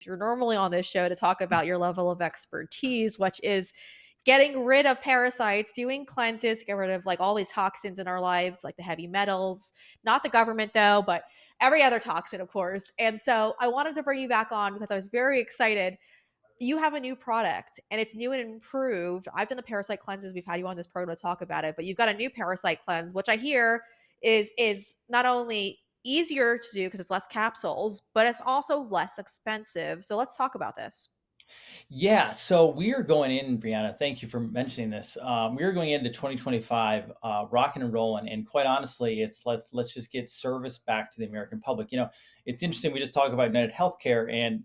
You're normally on this show to talk about your level of expertise, which is getting rid of parasites, doing cleanses, get rid of like all these toxins in our lives, like the heavy metals, not the government though, but every other toxin, of course. And so I wanted to bring you back on because I was very excited. You have a new product and it's new and improved. I've done the parasite cleanses. We've had you on this program to talk about it, but you've got a new parasite cleanse, which I hear is not only easier to do because it's less capsules, but it's also less expensive. So let's talk about this. Yeah, so we are going in, Brianna. Thank you for mentioning this. We are going into 2025, rocking and rolling, and quite honestly, it's let's just get service back to the American public. It's interesting. We just talk about United Healthcare, and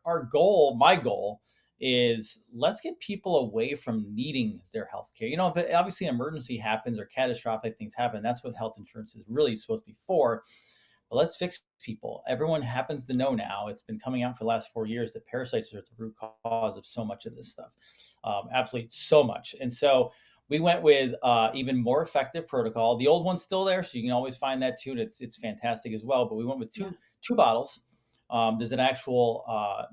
our goal, my goal, is let's get people away from needing their healthcare. If obviously an emergency happens or catastrophic things happen, that's what health insurance is really supposed to be for. But let's fix people. Everyone happens to know now, it's been coming out for the last 4 years, that parasites are the root cause of so much of this stuff. Absolutely so much. And so we went with even more effective protocol. The old one's still there, so you can always find that too. And it's fantastic as well. But we went with Yeah. two bottles. There's an actual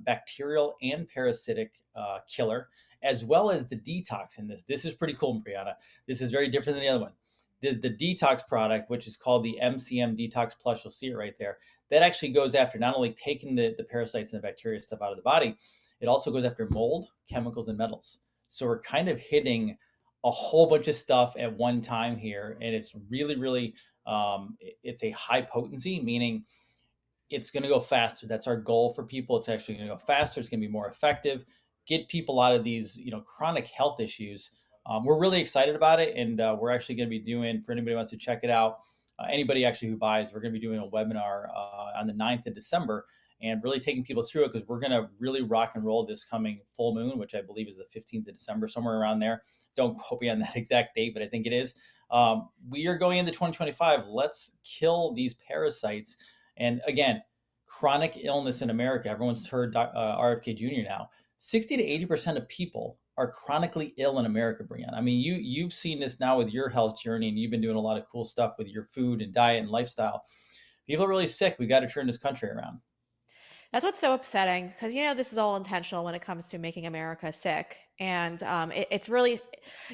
bacterial and parasitic killer, as well as the detox in this. This is pretty cool, Brianna. This is very different than the other one. The detox product, which is called the MCM Detox Plus, you'll see it right there. That actually goes after not only taking the parasites and the bacteria stuff out of the body, it also goes after mold, chemicals, and metals. So we're kind of hitting a whole bunch of stuff at one time here, and it's really, really, it's a high potency, meaning it's going to go faster. That's our goal for people. It's actually going to go faster. It's going to be more effective. Get people out of these, chronic health issues. We're really excited about it, and we're actually going to be doing, for anybody who wants to check it out, anybody actually who buys, we're going to be doing a webinar on the 9th of December and really taking people through it because we're going to really rock and roll this coming full moon, which I believe is the 15th of December, somewhere around there. Don't quote me on that exact date, but I think it is. We are going into 2025. Let's kill these parasites. And again, chronic illness in America, everyone's heard RFK Jr. now. 60 to 80% of people are chronically ill in America, Brianna. I mean, you've seen this now with your health journey, and you've been doing a lot of cool stuff with your food and diet and lifestyle. People are really sick. We got to turn this country around. That's what's so upsetting because this is all intentional when it comes to making America sick, and it's really,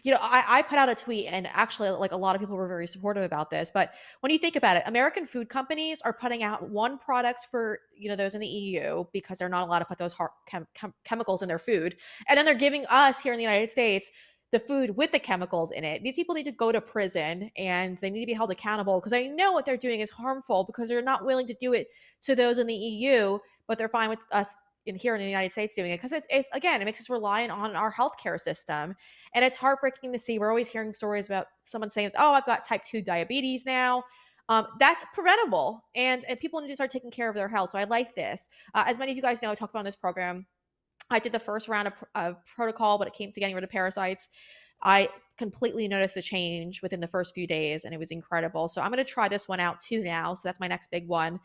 I put out a tweet, and actually, like a lot of people were very supportive about this. But when you think about it, American food companies are putting out one product for those in the EU because they're not allowed to put those chemicals in their food, and then they're giving us here in the United States the food with the chemicals in it. These people need to go to prison and they need to be held accountable because I know what they're doing is harmful because they're not willing to do it to those in the EU, but they're fine with us here in the United States doing it because again, it makes us reliant on our healthcare system. And it's heartbreaking to see. We're always hearing stories about someone saying, oh, I've got type 2 diabetes now. That's preventable, and people need to start taking care of their health. So I like this. As many of you guys know, I talked about on this program, I did the first round of protocol, but it came to getting rid of parasites. I completely noticed a change within the first few days, and it was incredible. So I'm going to try this one out too now. So that's my next big one.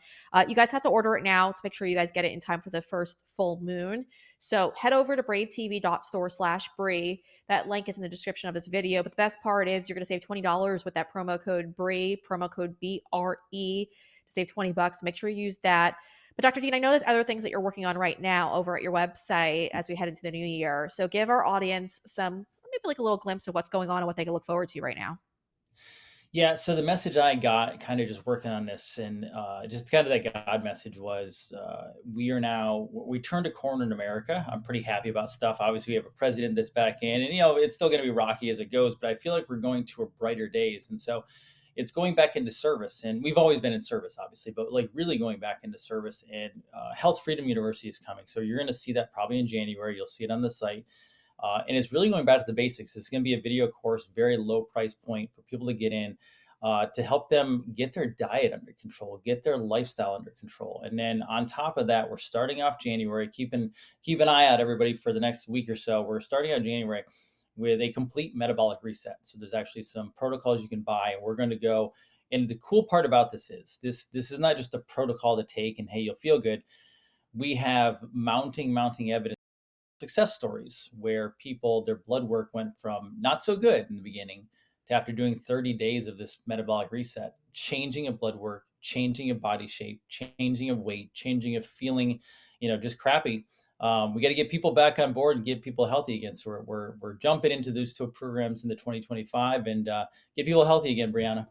You guys have to order it now to make sure you guys get it in time for the first full moon. So head over to bravetv.store/Bree. That link is in the description of this video. But the best part is you're going to save $20 with that promo code Bree, promo code BRE to save $20. Make sure you use that. But Dr. Dean, I know there's other things that you're working on right now over at your website as we head into the new year. So give our audience some, maybe like a little glimpse of what's going on and what they can look forward to right now. Yeah, so the message I got kind of just working on this and just kind of that God message was we turned a corner in America. I'm pretty happy about stuff. Obviously, we have a president that's back in, and it's still going to be rocky as it goes, but I feel like we're going to a brighter days. And so it's going back into service. And we've always been in service, obviously, but like really going back into service. And Health Freedom University is coming. So you're going to see that probably in January. You'll see it on the site. And it's really going back to the basics. It's going to be a video course, very low price point for people to get in to help them get their diet under control, get their lifestyle under control. And then on top of that, we're starting off January. Keep an eye out, everybody, for the next week or so. We're starting out January with a complete metabolic reset. So there's actually some protocols you can buy, and we're going to go. And the cool part about this is not just a protocol to take and hey, you'll feel good. We have mounting evidence, success stories where people, their blood work went from not so good in the beginning to after doing 30 days of this metabolic reset, changing of blood work, changing of body shape, changing of weight, changing of feeling, just crappy. We got to get people back on board and get people healthy again. So we're jumping into those two programs into 2025 and get people healthy again, Brianna.